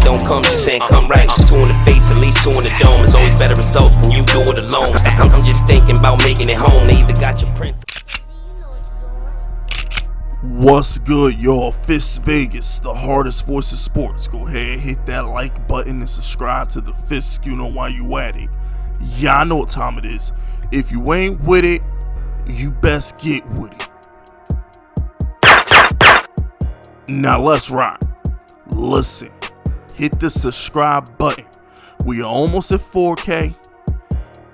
don't come, just saying come right. 2 in the face, at least 2 in the dome. It's always better results when you do it alone. I'm just thinking about making it home. They either got your prince. What's good, y'all? FISK Vegas, the hardest voice of sports. Go ahead, hit that like button and subscribe to the FISK. You know why you at it. Y'all know what time it is. If you ain't with it, you best get with it. Now let's rock. Listen, hit the subscribe button. We are almost at 4K,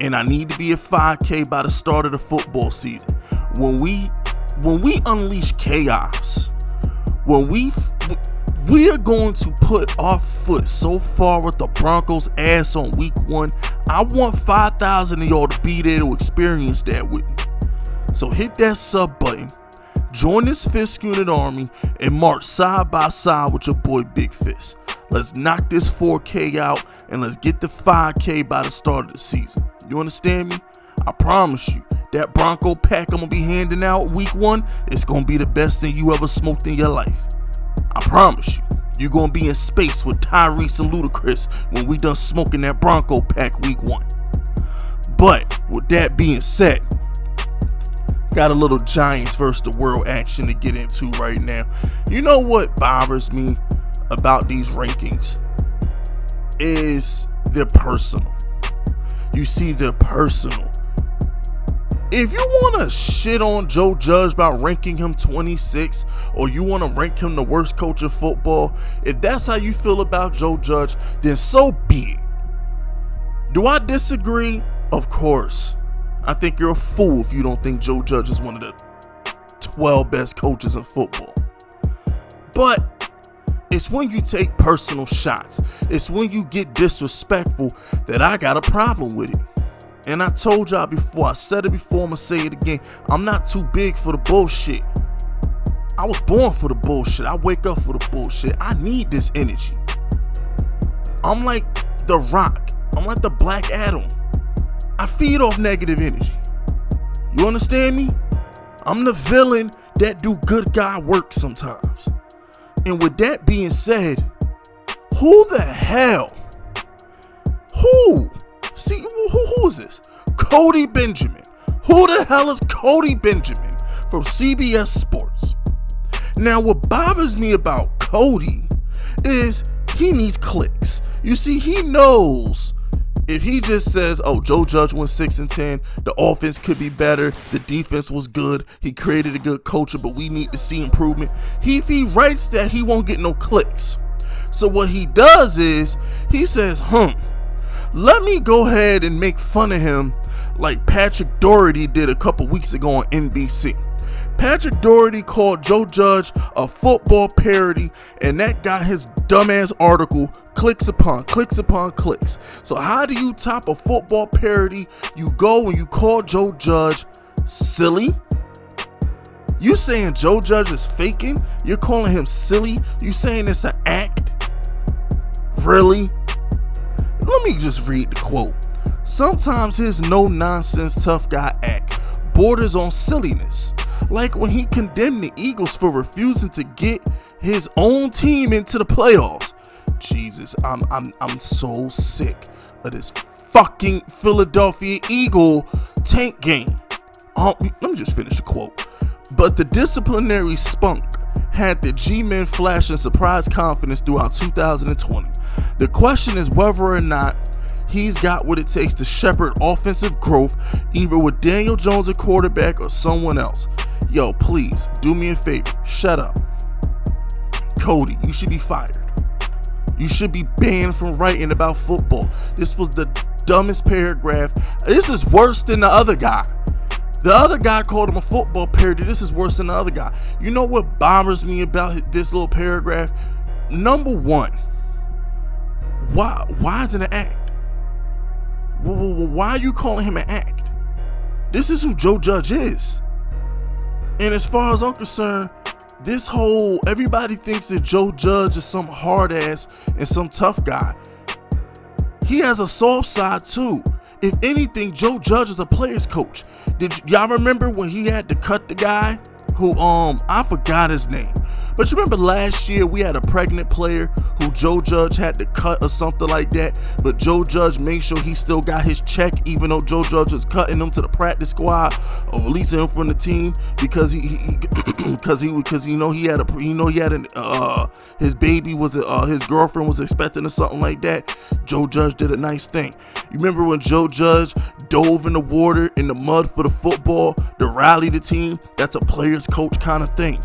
and I need to be at 5K by the start of the football season. When we unleash chaos, when we are going to put our foot so far with the Broncos' ass on week 1. I want 5,000 of y'all to be there to experience that with me. So hit that sub button, join this FISK unit army, and march side by side with your boy Big Fist. Let's knock this 4K out and let's get the 5K by the start of the season. You understand me? I promise you, that Bronco pack I'm gonna be handing out week 1, it's gonna be the best thing you ever smoked in your life. I promise you, you're gonna be in space with Tyrese and Ludacris when we done smoking that Bronco pack week 1. But with that being said, got a little Giants versus the world action to get into right now. You know what bothers me about these rankings is they're personal. You see, they're personal. If you want to shit on Joe Judge by ranking him 26, or you want to rank him the worst coach of football, if that's how you feel about Joe Judge, then so be it. Do I disagree? Of course. I think you're a fool if you don't think Joe Judge is one of the 12 best coaches in football. But it's when you take personal shots, it's when you get disrespectful that I got a problem with it. And I told y'all before, I said it before, I'm gonna say it again. I'm not too big for the bullshit. I was born for the bullshit. I wake up for the bullshit. I need this energy. I'm like the Rock. I'm like the Black Adam. I feed off negative energy. You understand me? I'm the villain that do good guy work sometimes. And with that being said, who the hell? Who? See, who is this? Cody Benjamin. Who the hell is Cody Benjamin from CBS Sports? Now, what bothers me about Cody is he needs clicks. You see, he knows if he just says, oh, Joe Judge went 6-10, the offense could be better, the defense was good, he created a good culture, but we need to see improvement. If he writes that, he won't get no clicks. So what he does is he says, let me go ahead and make fun of him like Patrick Doherty did a couple weeks ago on NBC. Patrick Doherty called Joe Judge a football parody, and that got his dumbass article clicks upon clicks. So how do you top a football parody? You go and you call Joe Judge silly. You saying Joe Judge is faking? You're calling him silly? You saying it's an act? Really? Let me just read the quote. Sometimes his no-nonsense tough guy act borders on silliness. Like when he condemned the Eagles for refusing to get his own team into the playoffs. Jesus, I'm so sick of this fucking Philadelphia Eagle tank game. Let me just finish the quote. But the disciplinary spunk had the G-men flashing surprise confidence throughout 2020. The question is whether or not he's got what it takes to shepherd offensive growth, either with Daniel Jones at quarterback or someone else. Yo, please, do me a favor, shut up. Cody, you should be fired. You should be banned from writing about football. This was the dumbest paragraph. This is worse than the other guy. The other guy called him a football parody. This is worse than the other guy. You know what bothers me about this little paragraph? Number one, why is it an act? Why are you calling him an act? This is who Joe Judge is. And as far as I'm concerned, this whole, everybody thinks that Joe Judge is some hard ass and some tough guy. He has a soft side too. If anything, Joe Judge is a player's coach. Did y'all remember when he had to cut the guy who, I forgot his name, But you remember last year we had a pregnant player who Joe Judge had to cut or something like that, but Joe Judge made sure he still got his check even though Joe Judge was cutting him to the practice squad or releasing him from the team because he his baby was his girlfriend was expecting or something like that. Joe Judge did a nice thing. You remember when Joe Judge dove in the water in the mud for the football to rally the team? That's a player's coach kind of thing.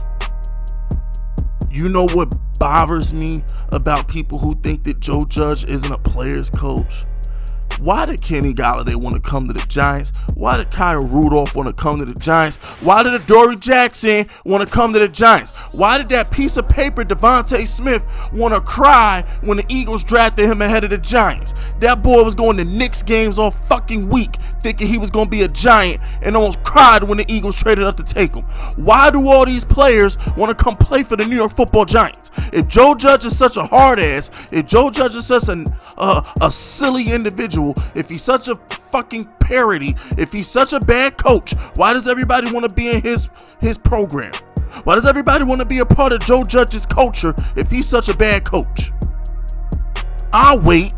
You know what bothers me about people who think that Joe Judge isn't a player's coach? Why did Kenny Golladay want to come to the Giants? Why did Kyle Rudolph want to come to the Giants? Why did Adoree Jackson want to come to the Giants? Why did that piece of paper, Devontae Smith, want to cry when the Eagles drafted him ahead of the Giants? That boy was going to Knicks games all fucking week thinking he was going to be a Giant and almost cried when the Eagles traded up to take him. Why do all these players want to come play for the New York Football Giants? If Joe Judge is such a hard ass, if Joe Judge is such a silly individual, if he's such a fucking parody, if he's such a bad coach, why does everybody want to be in his program? Why does everybody want to be a part of Joe Judge's culture if he's such a bad coach? I'll wait.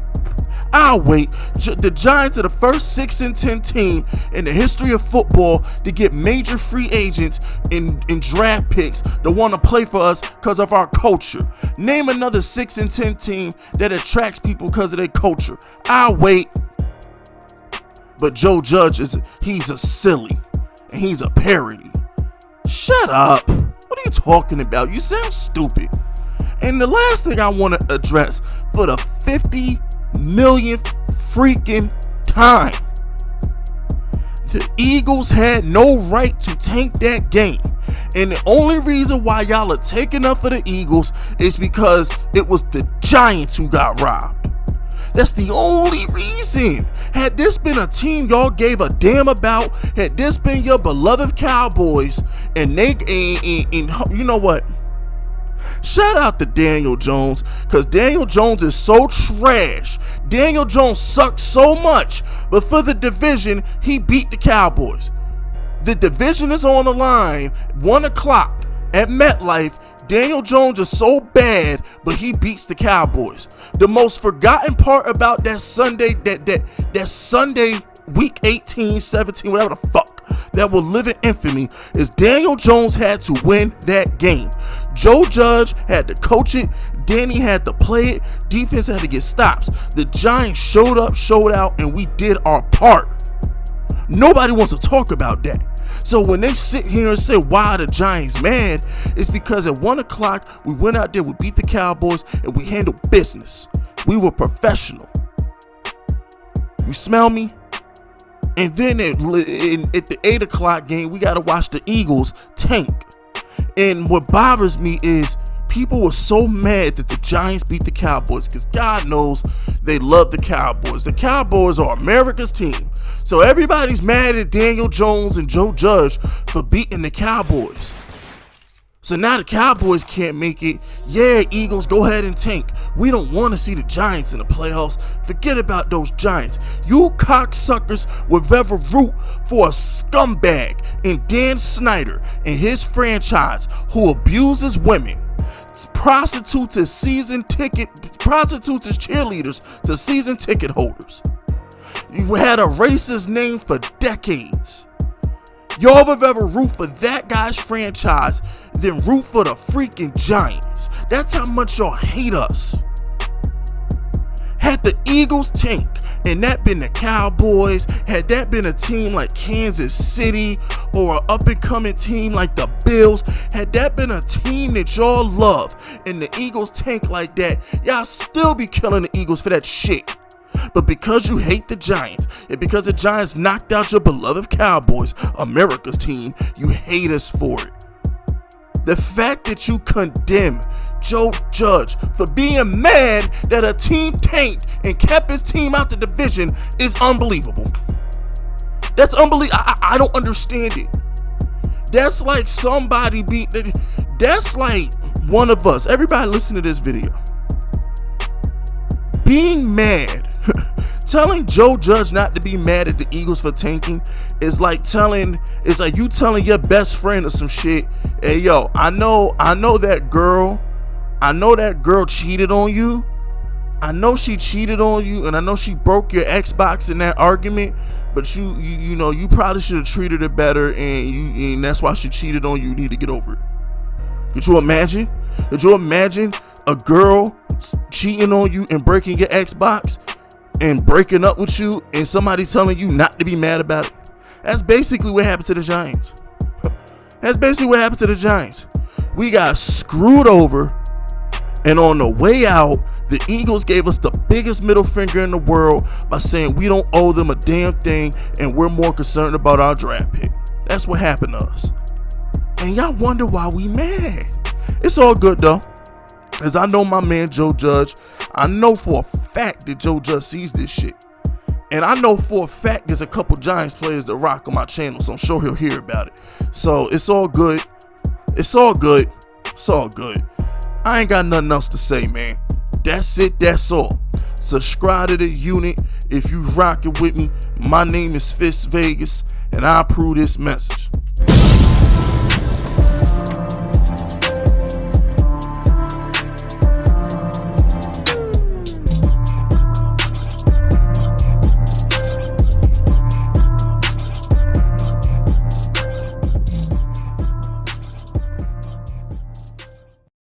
The Giants are the first 6-10 team in the history of football to get major free agents and draft picks that want to play for us because of our culture. Name another 6-10 team that attracts people because of their culture. I'll wait. But Joe Judge he's a silly and he's a parody. Shut up. What are you talking about? You sound stupid. And the last thing I want to address for the 50 millionth freaking time, the Eagles had no right to tank that game, and the only reason why y'all are taking up for the Eagles is because it was the Giants who got robbed. That's the only reason. Had this been a team y'all gave a damn about, had this been your beloved Cowboys, and you know what? Shout out to Daniel Jones, because Daniel Jones is so trash. Daniel Jones sucked so much, but for the division, he beat the Cowboys. The division is on the line, 1 o'clock at MetLife. Daniel Jones is so bad, but he beats the Cowboys. The most forgotten part about that Sunday, that Sunday, week 18, 17, whatever the fuck, that will live in infamy, is Daniel Jones had to win that game. Joe Judge had to coach it. Danny had to play it. Defense had to get stops. The Giants showed up, showed out, and we did our part. Nobody wants to talk about that. So when they sit here and say, why are the Giants mad? It's because at 1 o'clock, we went out there, we beat the Cowboys, and we handled business. We were professional. You smell me? And then at the 8 o'clock game, we got to watch the Eagles tank. And what bothers me is people were so mad that the Giants beat the Cowboys, because God knows they love the Cowboys. The Cowboys are America's team. So everybody's mad at Daniel Jones and Joe Judge for beating the Cowboys. So now the Cowboys can't make it. Yeah, Eagles, go ahead and tank. We don't want to see the Giants in the playoffs. Forget about those Giants. You cocksuckers would rather root for a scumbag in Dan Snyder and his franchise who abuses women, prostitutes as cheerleaders to season ticket holders. You had a racist name for decades. Y'all would rather root for that guy's franchise than root for the freaking Giants. That's how much y'all hate us. Had the Eagles tanked and that been the Cowboys, had that been a team like Kansas City or an up-and-coming team like the Bills, had that been a team that y'all love and the Eagles tank like that, y'all still be killing the Eagles for that shit. But because you hate the Giants, and because the Giants knocked out your beloved Cowboys, America's team, you hate us for it. The fact that you condemn Joe Judge for being mad that a team tanked and kept his team out the division is unbelievable. That's unbelievable. I don't understand it. That's like that's like one of us. Everybody listen to this video. Being mad telling Joe Judge not to be mad at the Eagles for tanking is like you telling your best friend or some shit, hey yo, I know that girl cheated on you. I know she cheated on you, and I know she broke your Xbox in that argument, but you know, you probably should have treated her better, and that's why she cheated on you. You need to get over it. Could you imagine? Could you imagine a girl cheating on you and breaking your Xbox and breaking up with you and somebody telling you not to be mad about it? That's basically what happened to the Giants. That's basically what happened to the Giants. We got screwed over, and on the way out, the Eagles gave us the biggest middle finger in the world by saying we don't owe them a damn thing and we're more concerned about our draft pick. That's what happened to us. And y'all wonder why we mad. It's all good though, because I know my man Joe Judge. I know for a fact that Joe Judge sees this shit. And I know for a fact there's a couple Giants players that rock on my channel, so I'm sure he'll hear about it. So it's all good. It's all good. It's all good. I ain't got nothing else to say, man. That's it. That's all. Subscribe to the unit if you rocking with me. My name is FISK Vegas, and I approve this message.